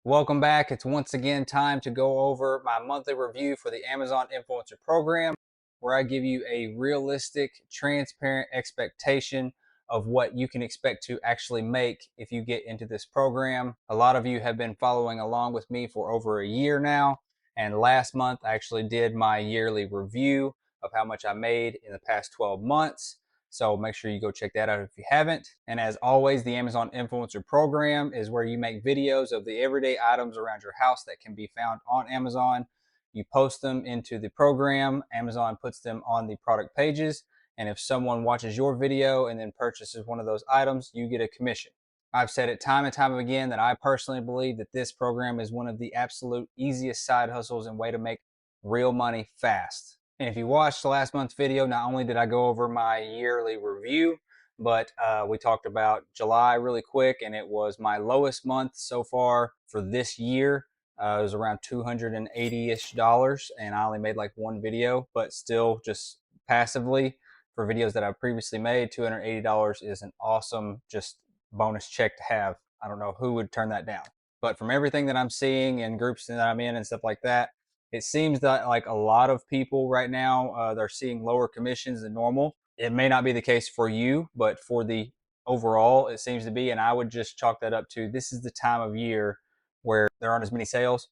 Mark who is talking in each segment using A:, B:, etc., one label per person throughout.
A: Welcome back. It's once again time to go over my monthly review for the Amazon Influencer Program, where I give you a realistic, transparent expectation of what you can expect to actually make if you get into this program. A lot of you have been following along with me for over a year now, and last month I actually did my yearly review of how much I made in the past 12 months. So make sure you go check that out if you haven't. And as always, the Amazon Influencer Program is where you make videos of the everyday items around your house that can be found on Amazon. You post them into the program. Amazon puts them on the product pages. And if someone watches your video and then purchases one of those items, you get a commission. I've said it time and time again that I personally believe that this program is one of the absolute easiest side hustles and way to make real money fast. And if you watched the last month's video, not only did I go over my yearly review, but we talked about July really quick, and it was my lowest month so far for this year. It was around $280-ish, and I only made like one video, but still just passively for videos that I've previously made, $280 is an awesome just bonus check to have. I don't know who would turn that down. But from everything that I'm seeing in groups that I'm in and stuff like that, it seems that like a lot of people right now, they're seeing lower commissions than normal. It may not be the case for you, but for the overall, it seems to be. And I would just chalk that up to this is the time of year where there aren't as many sales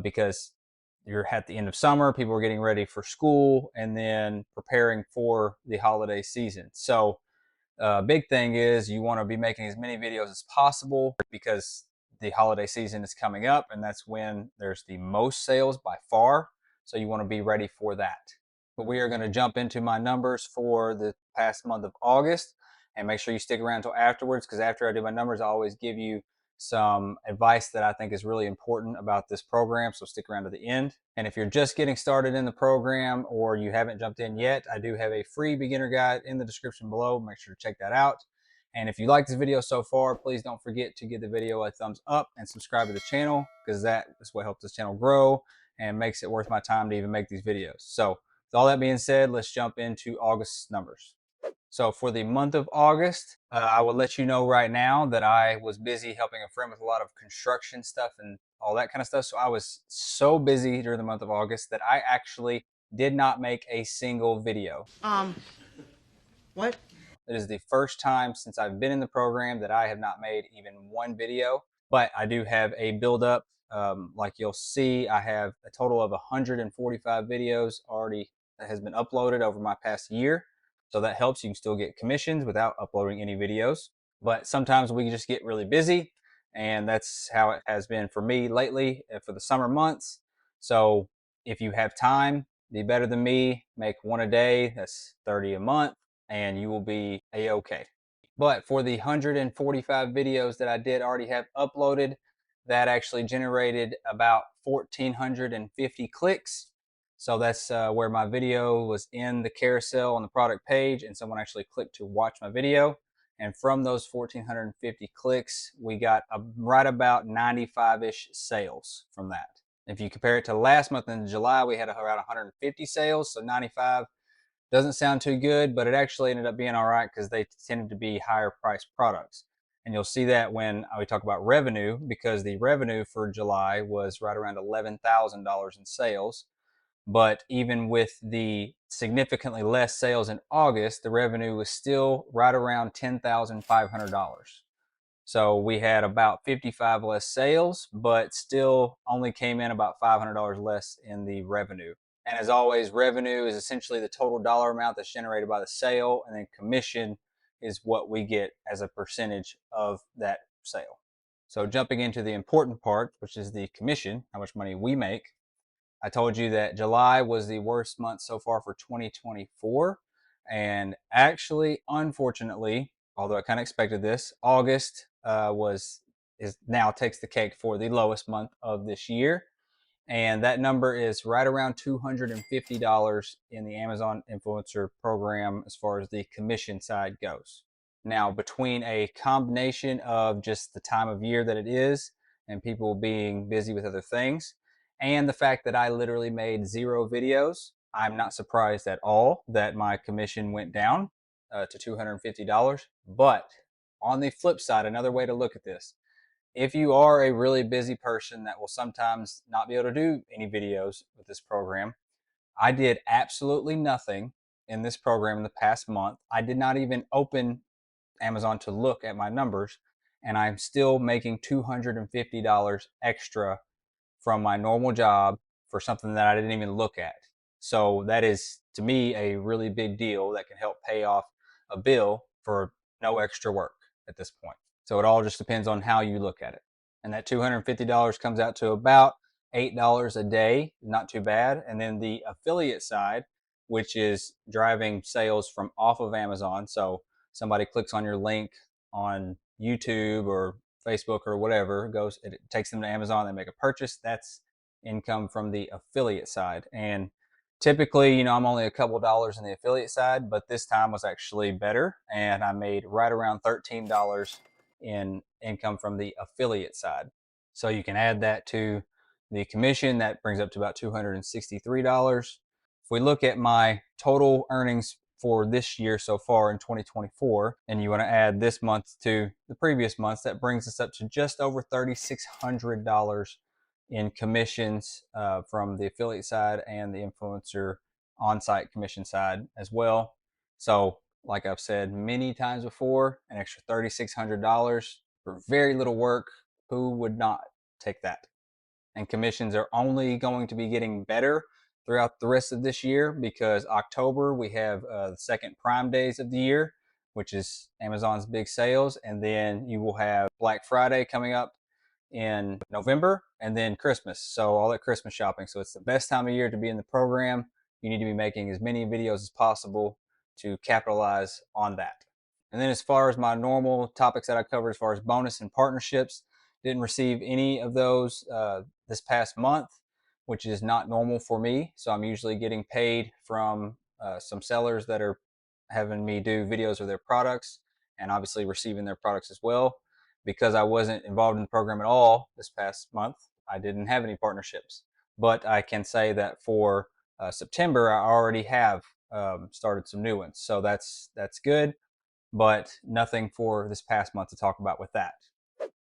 A: because you're at the end of summer, people are getting ready for school and then preparing for the holiday season. So big thing is you want to be making as many videos as possible because the holiday season is coming up and that's when there's the most sales by far. So you want to be ready for that. But we are going to jump into my numbers for the past month of August, and make sure you stick around until afterwards, because after I do my numbers, I always give you some advice that I think is really important about this program. So stick around to the end. And if you're just getting started in the program or you haven't jumped in yet, I do have a free beginner guide in the description below. Make sure to check that out. And if you like this video so far, please don't forget to give the video a thumbs up and subscribe to the channel, because that is what helps this channel grow and makes it worth my time to even make these videos. So with all that being said, let's jump into August's numbers. So for the month of August, I will let you know right now that I was busy helping a friend with a lot of construction stuff and all that kind of stuff. So I was so busy during the month of August that I actually did not make a single video.
B: What?
A: It is the first time since I've been in the program that I have not made even one video, but I do have a build up. Like you'll see, I have a total of 145 videos already that has been uploaded over my past year. So that helps. You can still get commissions without uploading any videos. But sometimes we just get really busy, and that's how it has been for me lately for the summer months. So if you have time, be better than me. Make one a day. That's 30 a month, and you will be a-okay. But for the 145 videos that I did already have uploaded, that actually generated about 1,450 clicks. So that's where my video was in the carousel on the product page, and someone actually clicked to watch my video. And from those 1,450 clicks, we got right about 95-ish sales from that. If you compare it to last month in July, we had around 150 sales, so 95 doesn't sound too good, but it actually ended up being all right because they tended to be higher priced products. And you'll see that when we talk about revenue, because the revenue for July was right around $11,000 in sales. But even with the significantly less sales in August, the revenue was still right around $10,500. So we had about 55 less sales, but still only came in about $500 less in the revenue. And as always, revenue is essentially the total dollar amount that's generated by the sale, and then commission is what we get as a percentage of that sale. So jumping into the important part, which is the commission, how much money we make. I told you that July was the worst month so far for 2024. And actually, unfortunately, although I kind of expected this, August is now takes the cake for the lowest month of this year. And that number is right around $250 in the Amazon Influencer Program as far as the commission side goes. Now, between a combination of just the time of year that it is and people being busy with other things, and the fact that I literally made 0 videos, I'm not surprised at all that my commission went down to $250. But on the flip side, another way to look at this, if you are a really busy person that will sometimes not be able to do any videos with this program, I did absolutely nothing in this program in the past month. I did not even open Amazon to look at my numbers, and I'm still making $250 extra from my normal job for something that I didn't even look at. So that is, to me, a really big deal that can help pay off a bill for no extra work at this point. So it all just depends on how you look at it. And that $250 comes out to about $8 a day, not too bad. And then the affiliate side, which is driving sales from off of Amazon. So somebody clicks on your link on YouTube or Facebook or whatever, it takes them to Amazon, they make a purchase. That's income from the affiliate side. And typically, I'm only a couple dollars in the affiliate side, but this time was actually better, and I made right around $13 in income from the affiliate side. So you can add that to the commission, that brings up to about $263. If we look at my total earnings for this year so far in 2024, and you want to add this month to the previous months, that brings us up to just over $3,600 in commissions from the affiliate side and the influencer on-site commission side as well. So like I've said many times before, an extra $3,600 for very little work. Who would not take that? And commissions are only going to be getting better throughout the rest of this year, because October we have the second Prime Days of the year, which is Amazon's big sales, and then you will have Black Friday coming up in November, and then Christmas. So all that Christmas shopping. So it's the best time of year to be in the program. You need to be making as many videos as possible to capitalize on that. And then as far as my normal topics that I cover, as far as bonus and partnerships, didn't receive any of those this past month, which is not normal for me. So I'm usually getting paid from some sellers that are having me do videos of their products, and obviously receiving their products as well. Because I wasn't involved in the program at all this past month, I didn't have any partnerships. But I can say that for September, I already have started some new ones. So that's good, but nothing for this past month to talk about with that.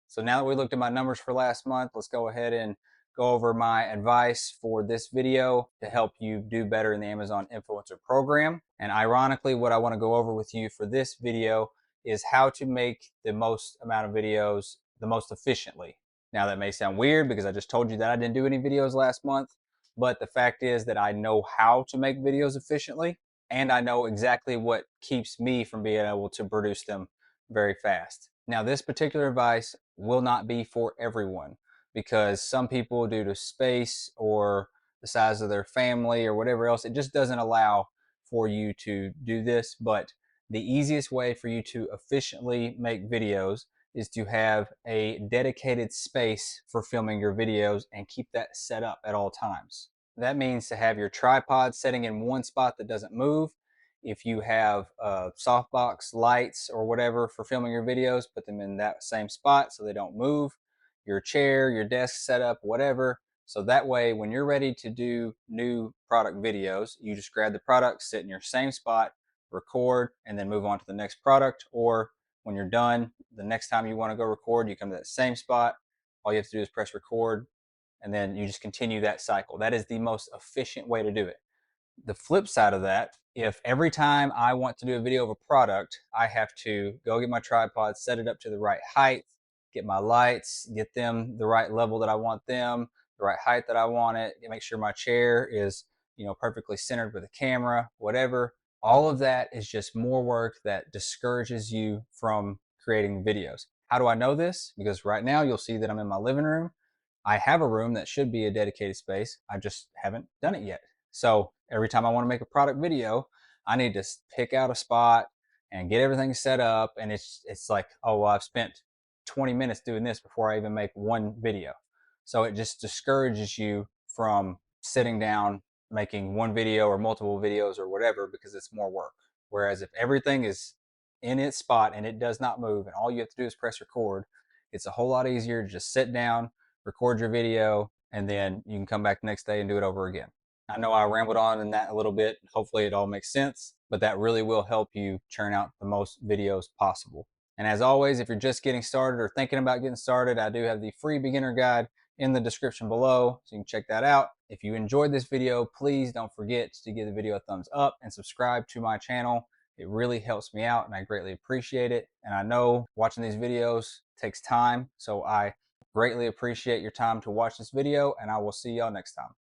A: So now that we looked at my numbers for last month, let's go ahead and go over my advice for this video to help you do better in the Amazon Influencer Program. And ironically, what I want to go over with you for this video is how to make the most amount of videos the most efficiently. Now that may sound weird because I just told you that I didn't do any videos last month, but the fact is that I know how to make videos efficiently, and I know exactly what keeps me from being able to produce them very fast. Now, this particular advice will not be for everyone, because some people, due to space or the size of their family or whatever else, it just doesn't allow for you to do this. But the easiest way for you to efficiently make videos is to have a dedicated space for filming your videos and keep that set up at all times. That means to have your tripod setting in one spot that doesn't move. If you have softbox lights or whatever for filming your videos, put them in that same spot so they don't move. Your chair, your desk setup, whatever. So that way, when you're ready to do new product videos, you just grab the product, sit in your same spot, record, and then move on to the next product. Or when you're done, the next time you want to go record, you come to that same spot. All you have to do is press record, and then you just continue that cycle. That is the most efficient way to do it. The flip side of that, if every time I want to do a video of a product, I have to go get my tripod, set it up to the right height, get my lights, get them the right level that I want them, the right height that I want it, make sure my chair is, perfectly centered with the camera, whatever. All of that is just more work that discourages you from creating videos. How do I know this? Because right now you'll see that I'm in my living room. I have a room that should be a dedicated space. I just haven't done it yet. So every time I want to make a product video, I need to pick out a spot and get everything set up. And it's like, oh, well, I've spent 20 minutes doing this before I even make one video. So it just discourages you from sitting down, making one video or multiple videos or whatever, because it's more work. Whereas if everything is in its spot and it does not move and all you have to do is press record, it's a whole lot easier to just sit down, record your video, and then you can come back the next day and do it over again. I know I rambled on in that a little bit. Hopefully it all makes sense, but that really will help you churn out the most videos possible. And as always, if you're just getting started or thinking about getting started, I do have the free beginner guide in the description below, so you can check that out. If you enjoyed this video, please don't forget to give the video a thumbs up and subscribe to my channel. It really helps me out and I greatly appreciate it. And I know watching these videos takes time, so I greatly appreciate your time to watch this video, and I will see y'all next time.